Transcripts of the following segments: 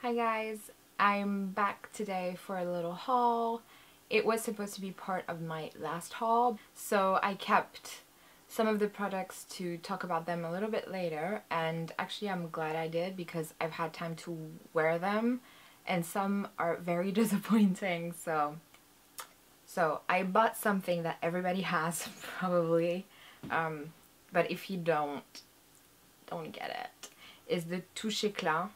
Hi guys, I'm back today for a little haul. It was supposed to be part of my last haul, so I kept some of the products to talk about them a little bit later, and actually I'm glad I did because I've had time to wear them and some are very disappointing. So I bought something that everybody has probably, but if you don't get it. It's the Touche Eclat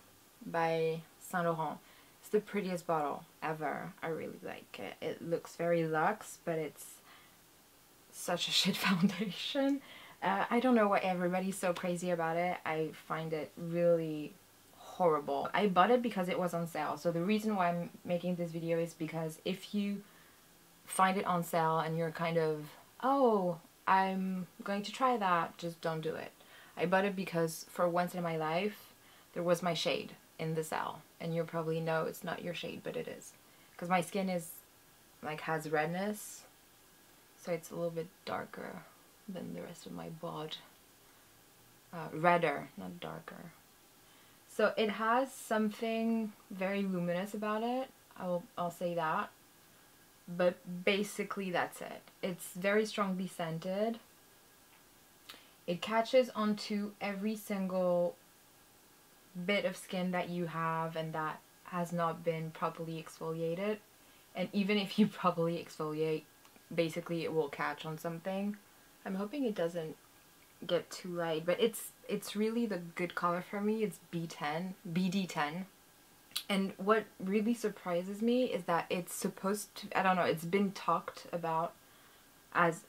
by Saint Laurent. It's the prettiest bottle ever. I really like it. It looks very luxe, but it's such a shit foundation. I don't know why everybody's so crazy about it. I find it really horrible. I bought it because it was on sale. So the reason why I'm making this video is because if you find it on sale and you're kind of, oh, I'm going to try that, just don't do it. I bought it because for once in my life there was my shade in the sale, and you'll probably know it's not your shade, but it is, because my skin is like has redness, so it's a little bit darker than the rest of my body. Redder, not darker. So it has something very luminous about it, I'll say that, but basically that's it. It's very strongly scented. It catches onto every single bit of skin that you have and that has not been properly exfoliated. And even if you properly exfoliate, basically it will catch on something. I'm hoping it doesn't get too light, but it's really the good color for me. It's BD10. And what really surprises me is that it's supposed to, I don't know, it's been talked about as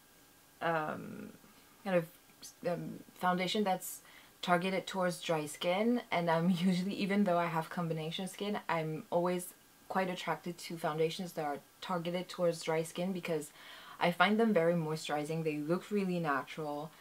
kind of foundation that's targeted towards dry skin, and I'm usually, even though I have combination skin, I'm always quite attracted to foundations that are targeted towards dry skin because I find them very moisturizing. They look really natural.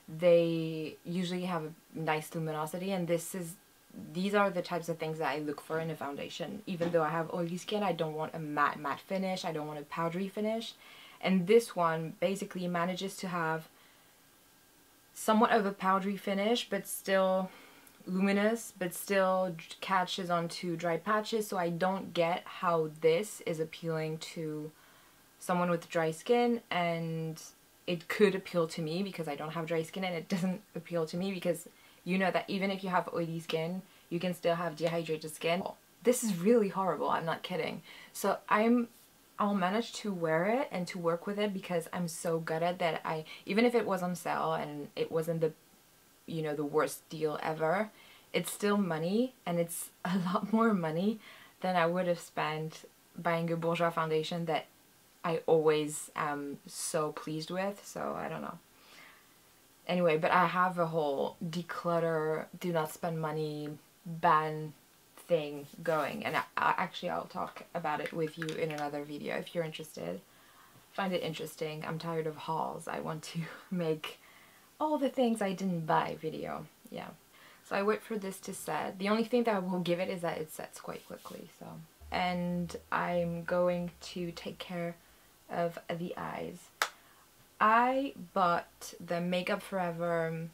They usually have a nice luminosity, and these are the types of things that I look for in a foundation. Even though I have oily skin, I don't want a matte finish. I don't want a powdery finish. And this one basically manages to have somewhat of a powdery finish, but still luminous, but still catches onto dry patches. So I don't get how this is appealing to someone with dry skin, and it could appeal to me because I don't have dry skin, and it doesn't appeal to me because you know that even if you have oily skin, you can still have dehydrated skin. This is really horrible, I'm not kidding. So I'll manage to wear it and to work with it because I'm so good at that. Even if it was on sale and it wasn't the, you know, the worst deal ever, it's still money, and it's a lot more money than I would have spent buying a bourgeois foundation that I always am so pleased with. So I don't know. Anyway, but I have a whole declutter, do not spend money, ban thing going, and actually I'll talk about it with you in another video if you're interested. Find it interesting. I'm tired of hauls. I want to make all the things I didn't buy video. Yeah. So I wait for this to set. The only thing that I will give it is that it sets quite quickly. So, and I'm going to take care of the eyes. I bought the Makeup Forever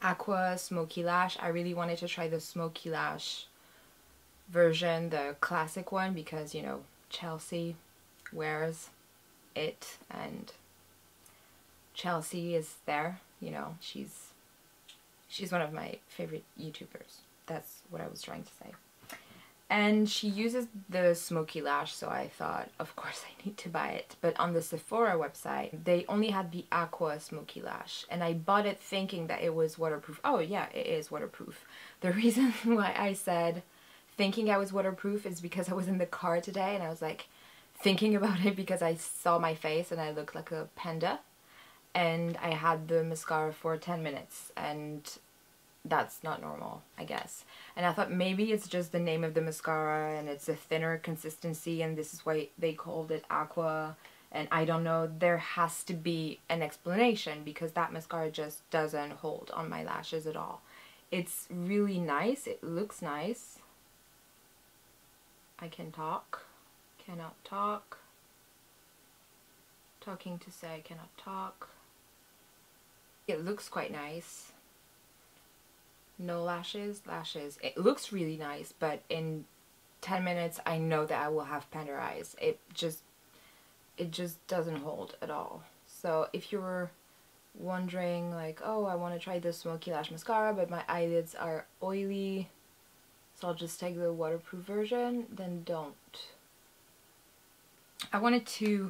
Aqua Smoky Lash. I really wanted to try the Smoky Lash version, the classic one, because, you know, Chelsea wears it and Chelsea is there, you know, she's one of my favorite YouTubers. That's what I was trying to say. And she uses the Smoky Lash, so I thought, of course I need to buy it. But on the Sephora website, they only had the Aqua Smoky Lash, and I bought it thinking that it was waterproof. Oh yeah, it is waterproof. The reason why I said thinking I was waterproof is because I was in the car today and I was like thinking about it because I saw my face and I looked like a panda, and I had the mascara for 10 minutes, and that's not normal, I guess. And I thought maybe it's just the name of the mascara and it's a thinner consistency and this is why they called it Aqua, and I don't know, there has to be an explanation because that mascara just doesn't hold on my lashes at all. It's really nice, it looks nice. I can talk, cannot talk, talking to say I cannot talk. It looks quite nice. no lashes, lashes. It looks really nice, but in 10 minutes I know that I will have panda eyes. It just doesn't hold at all. So if you're wondering like, oh, I want to try this Smokey Lash Mascara but my eyelids are oily, so I'll just take the waterproof version, then don't. I wanted to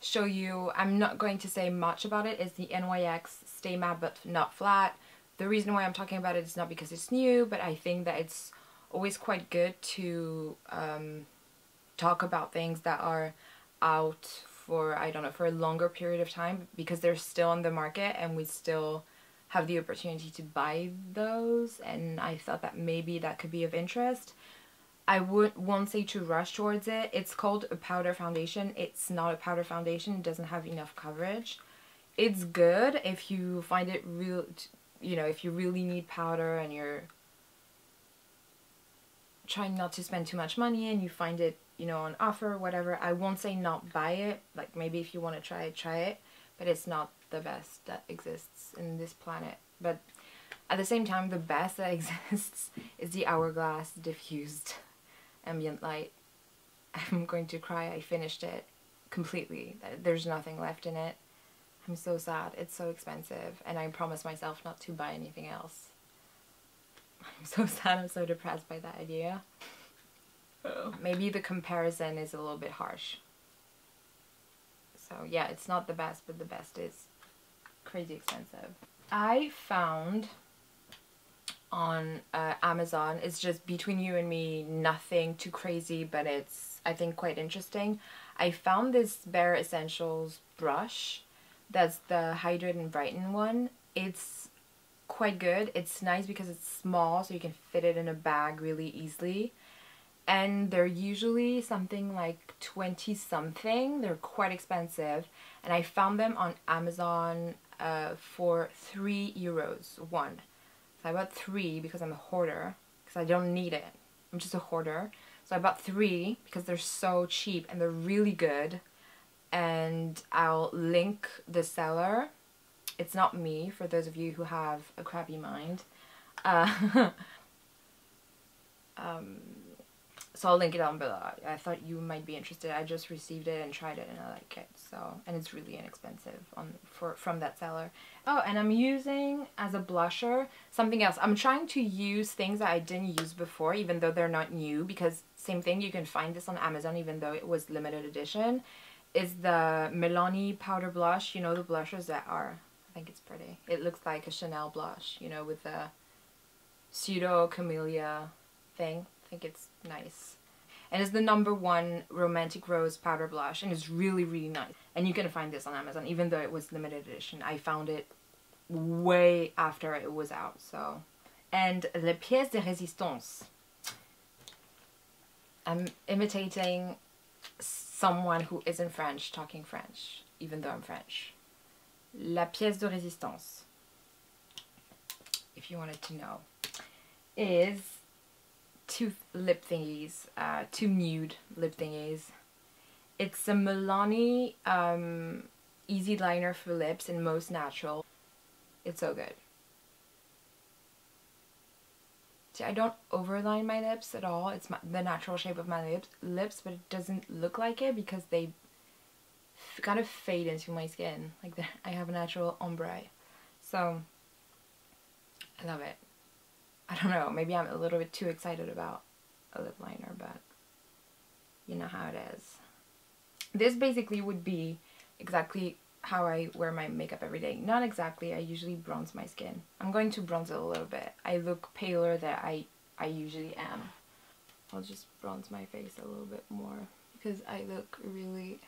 show you, I'm not going to say much about it, is the NYX Stay Matte But Not Flat. The reason why I'm talking about it is not because it's new, but I think that it's always quite good to talk about things that are out for, I don't know, for a longer period of time, because they're still on the market and we still have the opportunity to buy those, and I thought that maybe that could be of interest. I won't say to rush towards it. It's called a powder foundation. It's not a powder foundation. It doesn't have enough coverage. It's good if you find it real, you know, if you really need powder and you're trying not to spend too much money and you find it, you know, on offer or whatever. I won't say not buy it. Like, maybe if you want to try it, try it. But it's not the best that exists in this planet. But at the same time, the best that exists is the Hourglass Diffused Ambient Light. I'm going to cry. I finished it completely. There's nothing left in it. I'm so sad. It's so expensive, and I promised myself not to buy anything else. I'm so sad. I'm so depressed by that idea. Maybe the comparison is a little bit harsh. So yeah, it's not the best, but the best is crazy expensive. I found on Amazon, it's just between you and me, nothing too crazy, but it's, I think, quite interesting. I found this Bare Essentials brush. That's the Hydrate and Brighten one. It's quite good. It's nice because it's small, so you can fit it in a bag really easily. And they're usually something like 20 something. They're quite expensive. And I found them on Amazon for €3 one. So I bought 3 because I'm a hoarder, because I don't need it. I'm just a hoarder. So I bought 3 because they're so cheap and they're really good. And I'll link the seller. It's not me, for those of you who have a crappy mind. So I'll link it down below. I thought you might be interested. I just received it and tried it and I like it. So, and it's really inexpensive from that seller. Oh, and I'm using as a blusher something else. I'm trying to use things that I didn't use before, even though they're not new, because same thing, you can find this on Amazon even though it was limited edition. Is the Milani powder blush. You know, the blushers that are, I think it's pretty. It looks like a Chanel blush, you know, with the pseudo camellia thing. I think it's nice. And it's the #1 Romantic Rose powder blush, and it's really, really nice. And you can find this on Amazon, even though it was limited edition. I found it way after it was out, so. And Le Pièce de Résistance. I'm imitating someone who isn't French, talking French, even though I'm French. La Pièce de Résistance, if you wanted to know, is two lip thingies, two nude lip thingies. It's a Milani easy liner for lips and most natural. It's so good. See, I don't overline my lips at all. It's the natural shape of my lips, but it doesn't look like it because they kind of fade into my skin. Like I have a natural ombre. So, I love it. I don't know, maybe I'm a little bit too excited about a lip liner, but you know how it is. This basically would be exactly how I wear my makeup every day. Not exactly, I usually bronze my skin. I'm going to bronze it a little bit. I look paler than I usually am. I'll just bronze my face a little bit more because I look really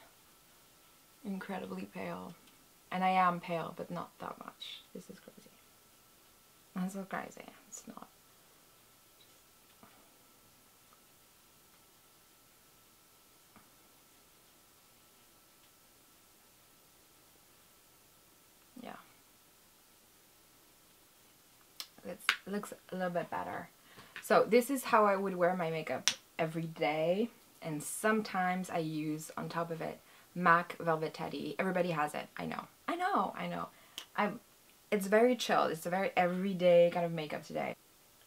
incredibly pale. And I am pale, but not that much. This is crazy. That's so crazy. It's not. Yeah. It looks a little bit better. So this is how I would wear my makeup every day. And sometimes I use on top of it MAC Velvet Teddy. Everybody has it. I know. It's very chill. It's a very everyday kind of makeup today.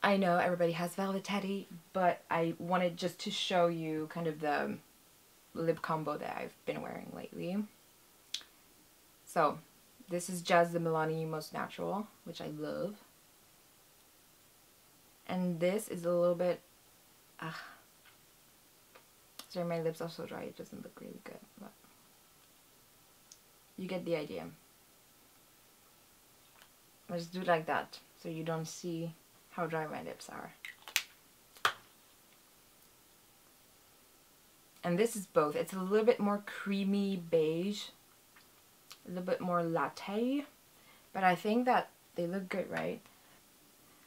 I know everybody has Velvet Teddy, but I wanted just to show you kind of the lip combo that I've been wearing lately. So this is just the Milani Most Natural, which I love. And this is a little bit, sorry, my lips are so dry, it doesn't look really good, but you get the idea. I just do it like that, so you don't see how dry my lips are. And this is both. It's a little bit more creamy beige, a little bit more latte, but I think that they look good, right?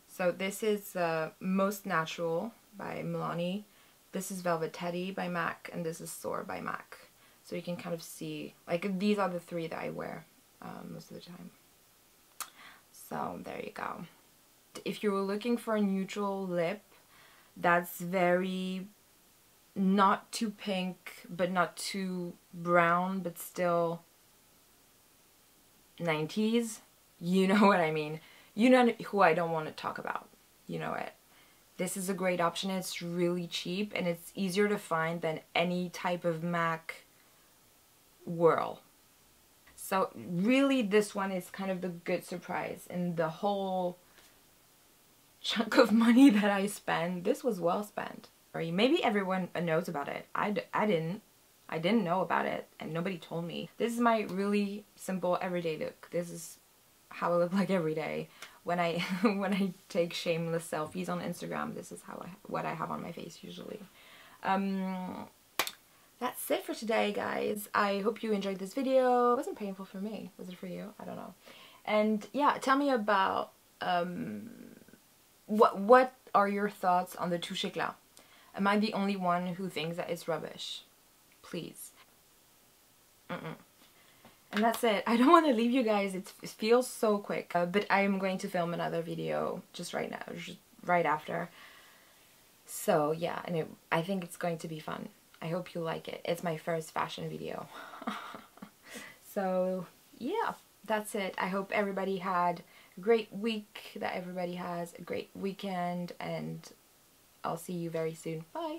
So this is Most Natural by Milani. This is Velvet Teddy by MAC, and this is Soar by MAC. So you can kind of see, like, these are the three that I wear most of the time. So there you go. If you were looking for a neutral lip that's very not too pink but not too brown but still 90s, you know what I mean. You know who I don't want to talk about. You know it. This is a great option. It's really cheap and it's easier to find than any type of MAC whirl. So really this one is kind of the good surprise in the whole chunk of money that I spent. This was well spent. Maybe everyone knows about it. I didn't know about it and nobody told me. This is my really simple everyday look. This is how I look like every day. When I when I take shameless selfies on Instagram, this is what I have on my face usually. That's it for today, guys. I hope you enjoyed this video. It wasn't painful for me. Was it for you? I don't know. And yeah, tell me about what are your thoughts on the Touche Eclat? Am I the only one who thinks that it's rubbish? Please. And that's it. I don't want to leave you guys. It feels so quick. But I'm going to film another video just right now, just right after. So yeah, and I think it's going to be fun. I hope you like it. It's my first fashion video. So yeah, that's it. I hope everybody had a great week, that everybody has a great weekend, and I'll see you very soon. Bye!